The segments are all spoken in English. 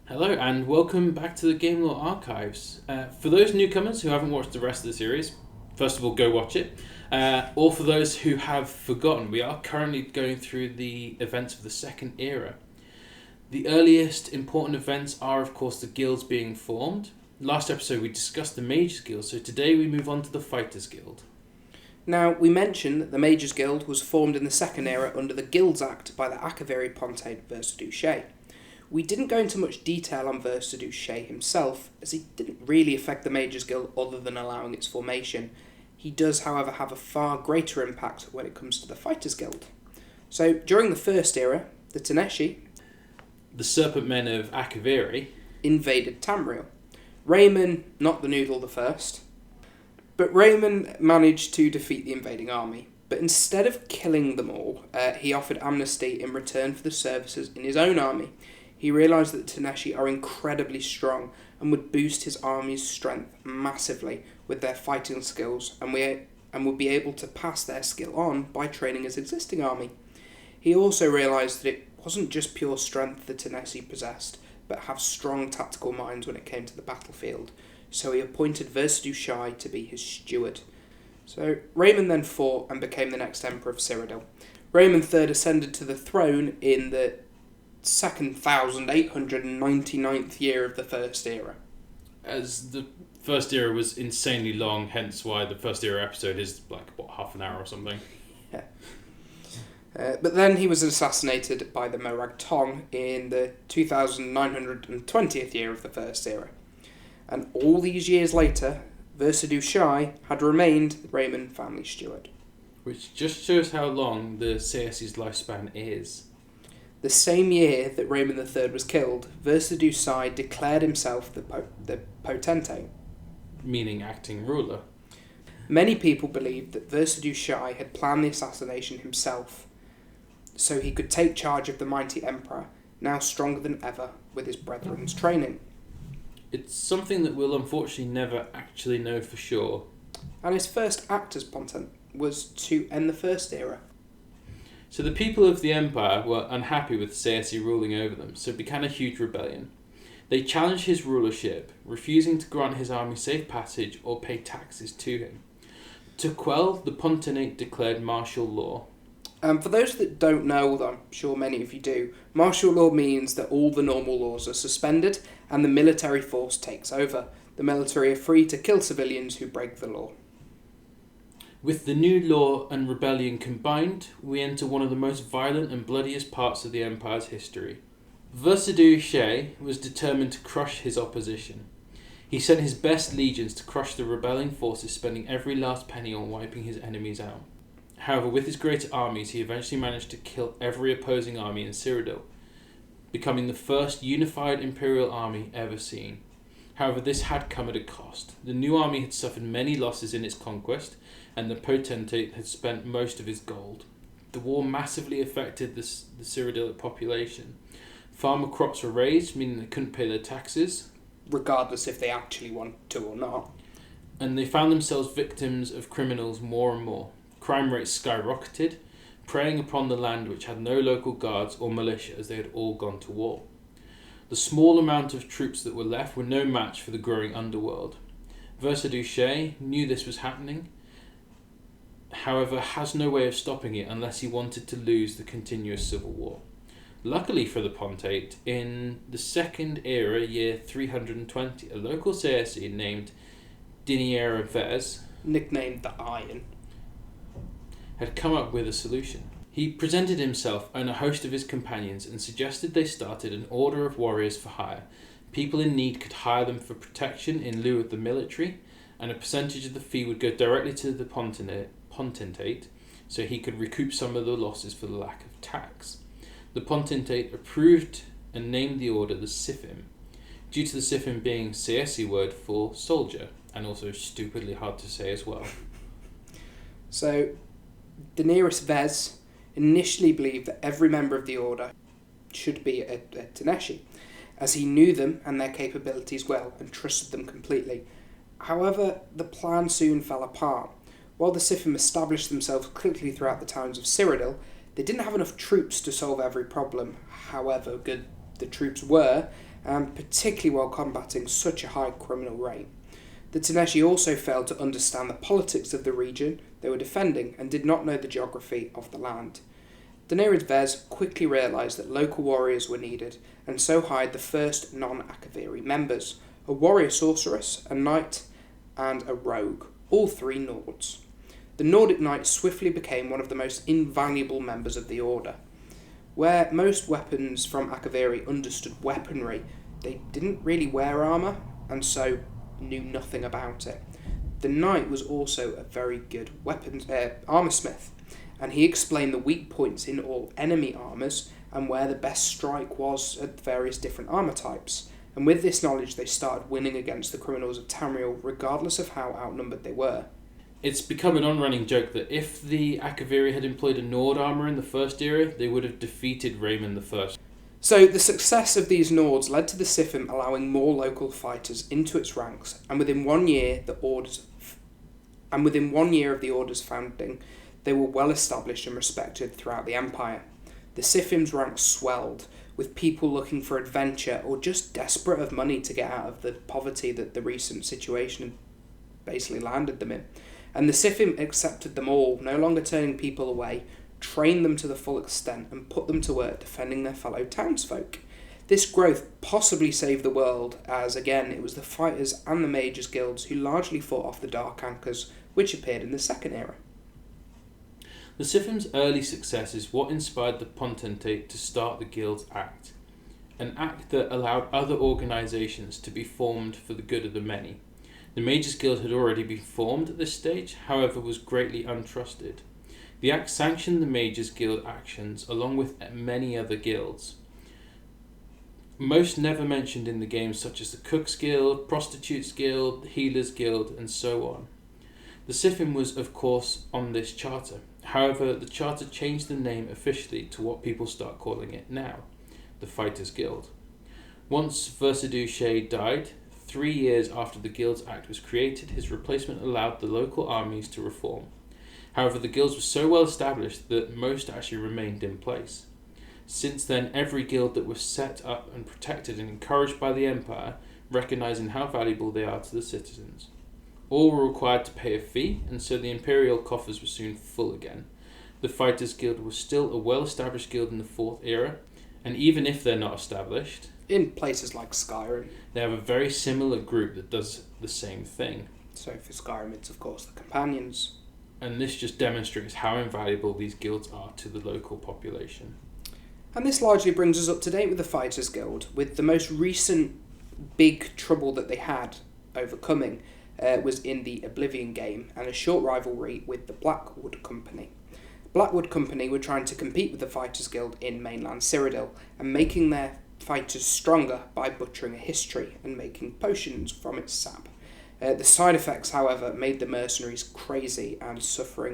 Hello and welcome back to the Game Lore Archives. For those newcomers who haven't watched the rest of the series, first of all, go watch it. Or for those who have forgotten, we are currently going through the events of the Second Era. The earliest important events are, of course, the guilds being formed. Last episode we discussed the Mages Guild, so today we move on to the Fighters Guild. Now, we mentioned that the Mages Guild was formed in the Second Era under the Guilds Act by the Akaviri Ponte Versailles. We didn't go into much detail on Versailles himself, as he didn't really affect the Mages Guild other than allowing its formation. He does, however, have a far greater impact when it comes to the Fighters Guild. So, during the First Era, the Teneshi, the Serpent Men of Akaviri, invaded Tamriel. Raymond, not the Noodle the First, but Raymond managed to defeat the invading army. But instead of killing them all, he offered amnesty in return for the services in his own army. He realised that the Teneshi are incredibly strong and would boost his army's strength massively with their fighting skills and would be able to pass their skill on by training his existing army. He also realised that it wasn't just pure strength the Teneshi possessed, but have strong tactical minds when it came to the battlefield, so he appointed Versailles to be his steward. So Raymond then fought and became the next emperor of Cyrodiil. Raymond III ascended to the throne in the 2,899th year of the First Era. As the First Era was insanely long, hence why the First Era episode is half an hour or something. Yeah. But then he was assassinated by the Morag Tong in the 2,920th year of the First Era. And all these years later, Versailles had remained the Raymond family steward. Which just shows how long the CSE's lifespan is. The same year that Raymond III was killed, Versailles declared himself the potentate, meaning acting ruler. Many people believed that Versailles had planned the assassination himself, so he could take charge of the mighty emperor, now stronger than ever with his brethren's training. It's something that we'll unfortunately never actually know for sure. And his first act as Pontent was to end the First Era. So the people of the Empire were unhappy with CSE ruling over them, so it began a huge rebellion. They challenged his rulership, refusing to grant his army safe passage or pay taxes to him. To quell, the Pontenate declared martial law. For those that don't know, although I'm sure many of you do, martial law means that all the normal laws are suspended and the military force takes over. The military are free to kill civilians who break the law. With the new law and rebellion combined, we enter one of the most violent and bloodiest parts of the Empire's history. Versailles was determined to crush his opposition. He sent his best legions to crush the rebelling forces, spending every last penny on wiping his enemies out. However, with his greater armies, he eventually managed to kill every opposing army in Cyrodiil, becoming the first unified imperial army ever seen. However, this had come at a cost. The new army had suffered many losses in its conquest, and the potentate had spent most of his gold. The war massively affected the Cyrodiilic population. Farmer crops were raised, meaning they couldn't pay their taxes, regardless if they actually want to or not. And they found themselves victims of criminals more and more. Crime rates skyrocketed, preying upon the land which had no local guards or militia as they had all gone to war. The small amount of troops that were left were no match for the growing underworld. Versailles knew this was happening, however has no way of stopping it unless he wanted to lose the continuous civil war. Luckily for the Pontate, in the Second Era, year 320, a local CSE named Diniera Vez, nicknamed the Iron, had come up with a solution. He presented himself and a host of his companions and suggested they started an order of warriors for hire. People in need could hire them for protection in lieu of the military, and a percentage of the fee would go directly to the Potentate, so he could recoup some of the losses for the lack of tax. The Potentate approved and named the order the Sifim, due to the Sifim being CSE word for soldier, and also stupidly hard to say as well. So, Daenerys Vez initially believed that every member of the order should be a Teneshi, as he knew them and their capabilities well and trusted them completely. However, the plan soon fell apart. While the Sifim established themselves quickly throughout the towns of Cyrodiil, they didn't have enough troops to solve every problem, however good the troops were, and particularly while combating such a high criminal rate. The Taneshi also failed to understand the politics of the region they were defending and did not know the geography of the land. Daenerys Vez quickly realised that local warriors were needed, and so hired the first non-Akaviri members, a warrior sorceress, a knight, and a rogue, all three Nords. The Nordic Knight swiftly became one of the most invaluable members of the Order. Where most weapons from Akaviri understood weaponry, they didn't really wear armour, and so knew nothing about it. The Knight was also a very good armoursmith, and he explained the weak points in all enemy armours and where the best strike was at various different armour types. And with this knowledge, they started winning against the criminals of Tamriel, regardless of how outnumbered they were. It's become an on-running joke that if the Akaviri had employed a Nord armour in the First Era, they would have defeated Raymond I. So the success of these Nords led to the Sifim allowing more local fighters into its ranks, and within 1 year of the Order's founding, they were well established and respected throughout the Empire. The Sifim's ranks swelled, with people looking for adventure or just desperate of money to get out of the poverty that the recent situation had basically landed them in. And the Sifim accepted them all, no longer turning people away, trained them to the full extent, and put them to work defending their fellow townsfolk. This growth possibly saved the world, as again it was the fighters and the mages guilds who largely fought off the Dark Anchors, which appeared in the Second Era. The Sifim's early success is what inspired the Potentate to start the Guilds Act, an act that allowed other organisations to be formed for the good of the many. The Mages Guild had already been formed at this stage, however was greatly untrusted. The Act sanctioned the Mages Guild actions along with many other guilds, most never mentioned in the game, such as the Cooks Guild, Prostitutes Guild, the Healers Guild, and so on. The Sifim was of course on this charter, however the charter changed the name officially to what people start calling it now, the Fighters Guild. Once Versailles Shae died, 3 years after the Guilds Act was created, his replacement allowed the local armies to reform. However, the guilds were so well established that most actually remained in place. Since then, every guild that was set up and protected and encouraged by the Empire, recognising how valuable they are to the citizens. All were required to pay a fee, and so the imperial coffers were soon full again. The Fighters Guild was still a well-established guild in the Fourth Era, and even if they're not established, in places like Skyrim, they have a very similar group that does the same thing. So for Skyrim, it's of course the Companions. And this just demonstrates how invaluable these guilds are to the local population. And this largely brings us up to date with the Fighters Guild, with the most recent big trouble that they had overcoming was in the Oblivion game and a short rivalry with the Blackwood Company. Blackwood Company were trying to compete with the Fighters Guild in mainland Cyrodiil and making their fighters stronger by butchering a history and making potions from its sap. The side effects, however, made the mercenaries crazy and suffer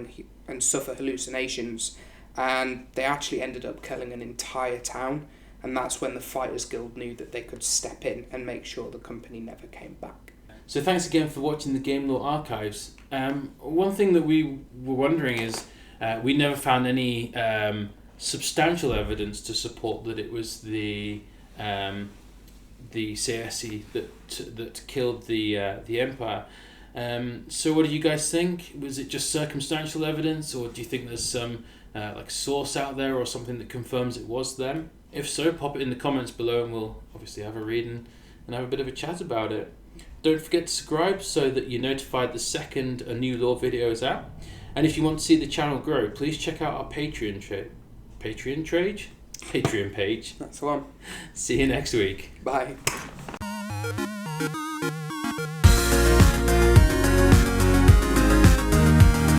hallucinations, and they actually ended up killing an entire town, and that's when the Fighters Guild knew that they could step in and make sure the company never came back. So thanks again for watching the Game Lore Archives. One thing that we were wondering is we never found any substantial evidence to support that it was the Caesi that killed the Empire. So what do you guys think? Was it just circumstantial evidence, or do you think there's some source out there or something that confirms it was them? If so, pop it in the comments below and we'll obviously have a read and have a bit of a chat about it. Don't forget to subscribe so that you're notified the second a new lore video is out. And if you want to see the channel grow, please check out our Patreon page. That's the one. See you next week. Bye.